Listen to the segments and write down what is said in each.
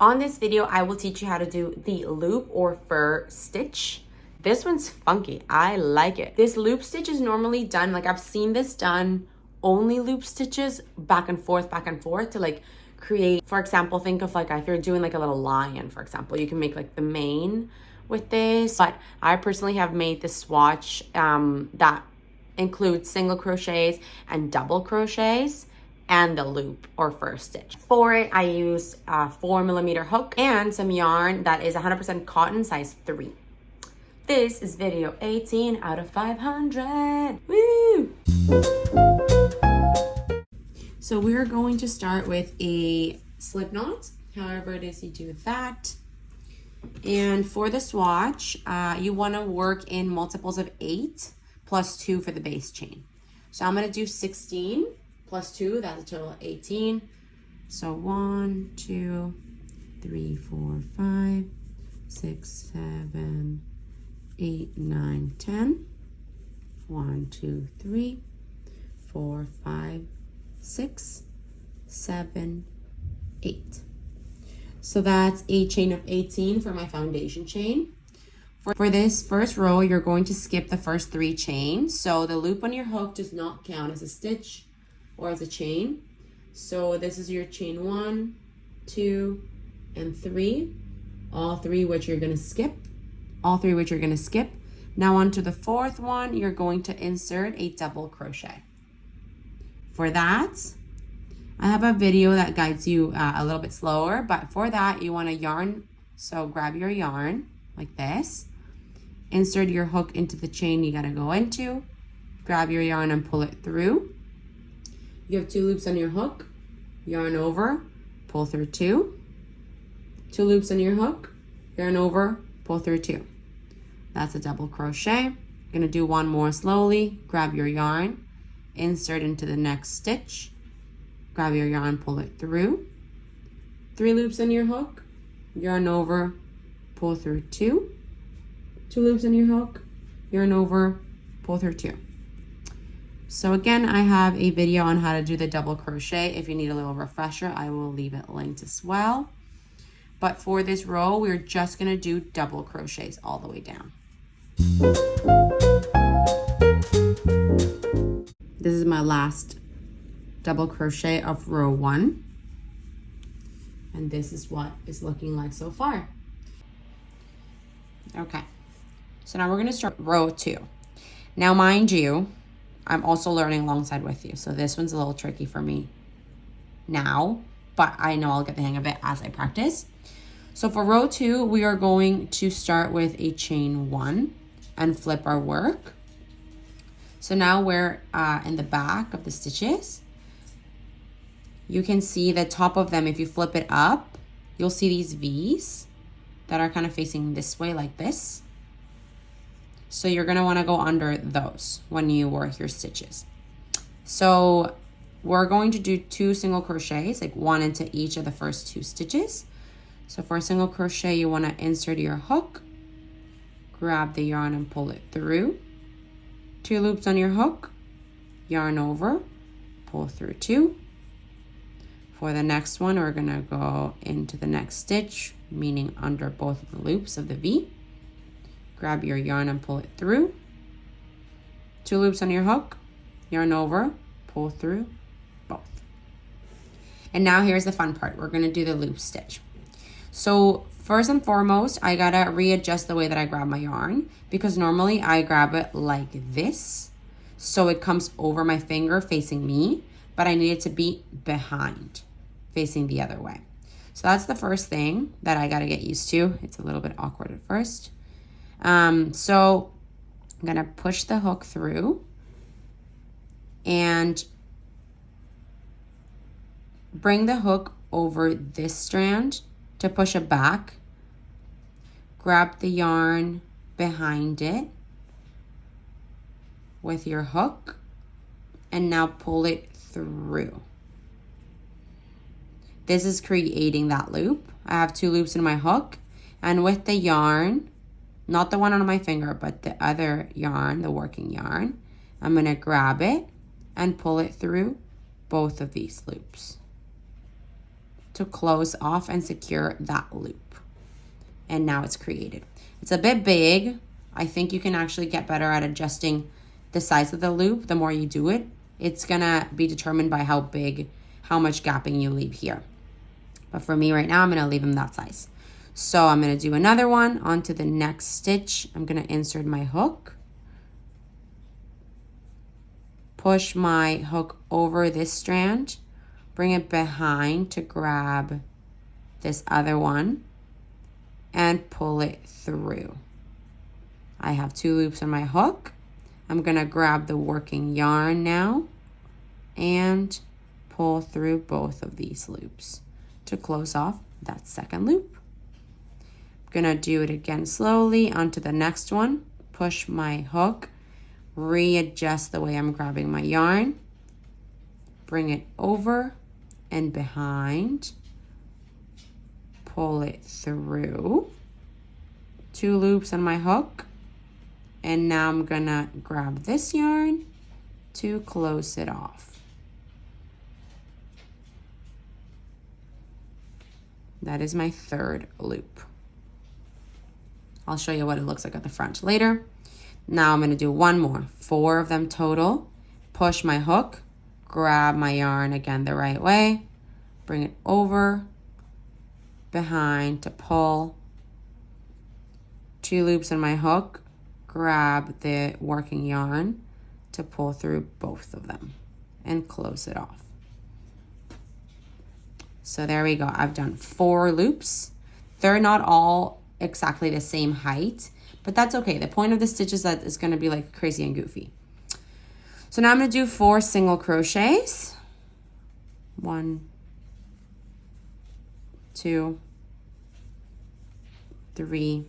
On this video, I will teach you how to do the loop or fur stitch. This one's funky. I like it. This loop stitch is normally done, like I've seen this done only loop stitches back and forth to like create, for example, think of like if you're doing like a little lion, for example, you can make like the mane with this. But I personally have made the swatch that includes single crochets and double crochets and the loop or fur stitch. For it, I used a 4mm hook and some yarn that is 100% cotton, size 3. This is video 18 out of 500. Woo! So we're going to start with a slip knot, however it is you do that. And for the swatch, you want to work in multiples of 8 plus 2 for the base chain. So I'm going to do 16 plus 2, that's a total of 18. So 1, 2, 3, 4, 5, 6, 7, 8, 9, 10. 1, 2, 3, 4, 5, 6, 7, 8. So that's a chain of 18 for my foundation chain. For this first row, you're going to skip the first 3 chains. So the loop on your hook does not count as a stitch or as a chain. So this is your chain 1, 2, and 3. All 3 which you're going to skip. Now onto the 4th one, you're going to insert a double crochet. For that, I have a video that guides you a little bit slower, but for that you want to yarn. So grab your yarn like this, insert your hook into the chain you got to go into, grab your yarn and pull it through. You have 2 loops on your hook, yarn over, pull through 2. 2 loops on your hook, yarn over, pull through 2. That's a double crochet. You're gonna do one more slowly. Grab your yarn, insert into the next stitch, grab your yarn, pull it through. 3 loops on your hook, yarn over, pull through 2. 2 loops on your hook, yarn over, pull through 2. So again, I have a video on how to do the double crochet. If you need a little refresher, I will leave it linked as well. But for this row, we're just gonna do double crochets all the way down. This is my last double crochet of row 1. And this is what it's looking like so far. Okay, so now we're gonna start row 2. Now mind you, I'm also learning alongside with you. So this one's a little tricky for me now, but I know I'll get the hang of it as I practice. So for row 2, we are going to start with a chain 1 and flip our work. So now we're in the back of the stitches. You can see the top of them. If you flip it up, you'll see these V's that are kind of facing this way like this. So you're gonna wanna go under those when you work your stitches. So we're going to do 2 single crochets, like 1 into each of the first 2 stitches. So for a single crochet, you wanna insert your hook, grab the yarn and pull it through. 2 loops on your hook, yarn over, pull through 2. For the next one, we're gonna go into the next stitch, meaning under both of the loops of the V. Grab your yarn and pull it through. 2 loops on your hook, yarn over, pull through both. And now here's the fun part. We're gonna do the loop stitch. So first and foremost, I gotta readjust the way that I grab my yarn, because normally I grab it like this, so it comes over my finger facing me, but I need it to be behind, facing the other way. So that's the first thing that I gotta get used to. It's a little bit awkward at first. So I'm gonna push the hook through and bring the hook over this strand to push it back. Grab the yarn behind it with your hook and now pull it through. This is creating that loop. I have 2 loops in my hook, and with the yarn, not the one on my finger, but the other yarn, the working yarn, I'm gonna grab it and pull it through both of these loops to close off and secure that loop. And now it's created. It's a bit big. I think you can actually get better at adjusting the size of the loop the more you do it. It's gonna be determined by how much gapping you leave here. But for me right now, I'm gonna leave them that size. So I'm gonna do another one onto the next stitch. I'm gonna insert my hook, push my hook over this strand, bring it behind to grab this other one and pull it through. I have 2 loops on my hook. I'm gonna grab the working yarn now and pull through both of these loops to close off that second loop. I'm gonna do it again slowly onto the next one, push my hook, readjust the way I'm grabbing my yarn, bring it over and behind, pull it through, 2 loops on my hook, and now I'm gonna grab this yarn to close it off. That is my 3rd loop. I'll show you what it looks like at the front later. Now I'm gonna do one more, 4 of them total. Push my hook, grab my yarn again the right way, bring it over, behind to pull, 2 loops on my hook, grab the working yarn to pull through both of them and close it off. So there we go. I've done 4 loops. They're not all exactly the same height, but that's okay. The point of the stitch is that it's going to be like crazy and goofy. So now I'm going to do 4 single crochets. 1, 2, 3,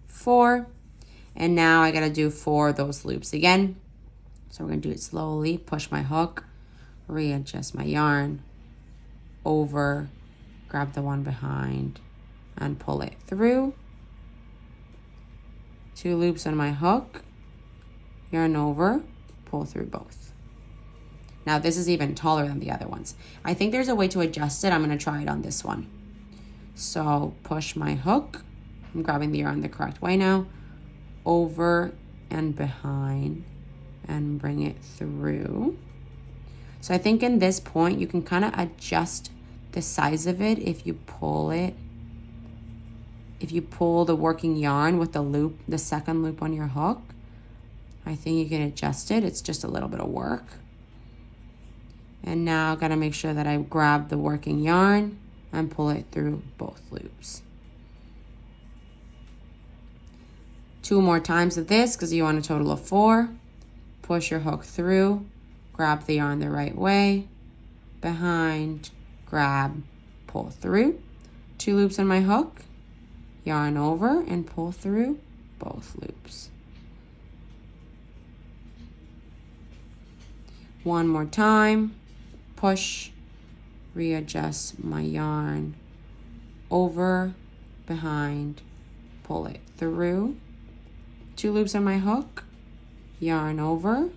4. And now I got to do 4 of those loops again. So we're going to do it slowly. Push my hook, readjust my yarn, over, grab the one behind, and pull it through. 2 loops on my hook, yarn over, pull through both. Now this is even taller than the other ones. I think there's a way to adjust it. I'm going to try it on this one. So push my hook, I'm grabbing the yarn the correct way now, over and behind, and bring it through. So I think in this point you can kind of adjust the size of it if you pull it. If you pull the working yarn with the loop, the second loop on your hook, I think you can adjust it. It's just a little bit of work. And now I've got to make sure that I grab the working yarn and pull it through both loops. 2 more times of this because you want a total of 4. Push your hook through, grab the yarn the right way, behind, grab, pull through. 2 loops on my hook, yarn over and pull through both loops. 1 more time, push, readjust my yarn, over, behind, pull it through. 2 loops on my hook, yarn over,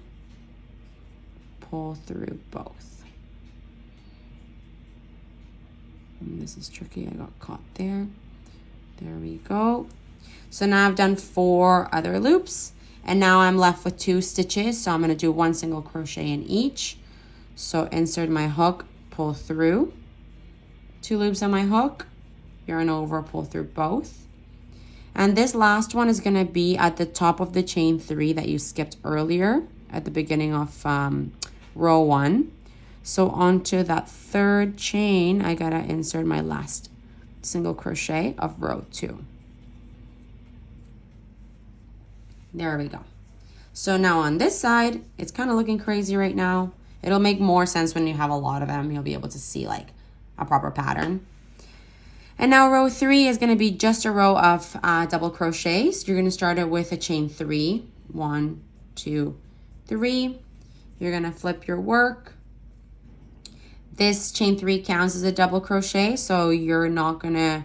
pull through both. And this is tricky, I got caught there. There we go. So now I've done 4 other loops, and now I'm left with 2 stitches. So I'm going to do 1 single crochet in each. So insert my hook, pull through, 2 loops on my hook, yarn over, pull through both. And this last one is going to be at the top of the chain 3 that you skipped earlier at the beginning of row 1. So onto that 3rd chain, I got to insert my last single crochet of row 2. There we go. So now on this side, it's kind of looking crazy right now. It'll make more sense when you have a lot of them. You'll be able to see like a proper pattern. And now row 3 is going to be just a row of double crochets. You're going to start it with a chain 3. 1, 2, 3. You're going to flip your work. This chain 3 counts as a double crochet, so you're not going to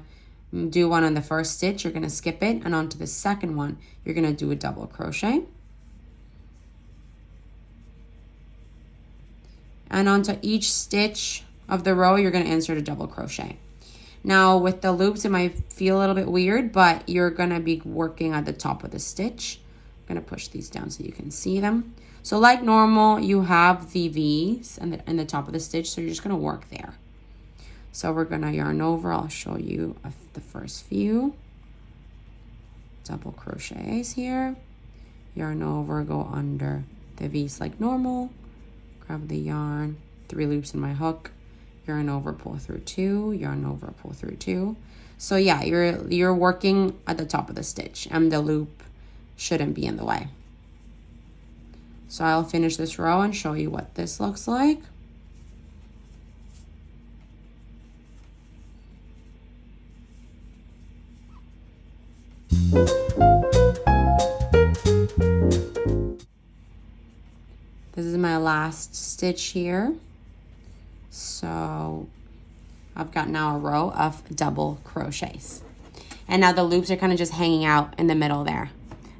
do one on the first stitch. You're going to skip it, and onto the second one, you're going to do a double crochet. And onto each stitch of the row, you're going to insert a double crochet. Now with the loops, it might feel a little bit weird, but you're going to be working at the top of the stitch. I'm going to push these down so you can see them. So like normal, you have the V's in the top of the stitch, so you're just going to work there. So we're going to yarn over. I'll show you the first few. Double crochets here. Yarn over, go under the V's like normal. Grab the yarn, 3 loops in my hook. Yarn over, pull through 2, yarn over, pull through 2. So yeah, you're working at the top of the stitch and the loop shouldn't be in the way. So I'll finish this row and show you what this looks like. This is my last stitch here. So I've got now a row of double crochets. And now the loops are kind of just hanging out in the middle there.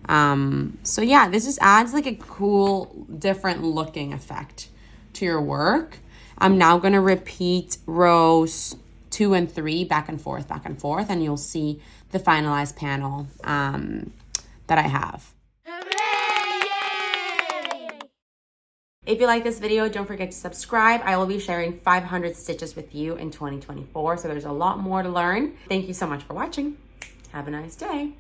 So yeah, this just adds like a cool, different looking effect to your work. I'm now going to repeat rows 2 and 3 back and forth, and you'll see the finalized panel that I have. If you like this video, don't forget to subscribe. I will be sharing 500 stitches with you in 2024, so there's a lot more to learn. Thank you so much for watching. Have a nice day.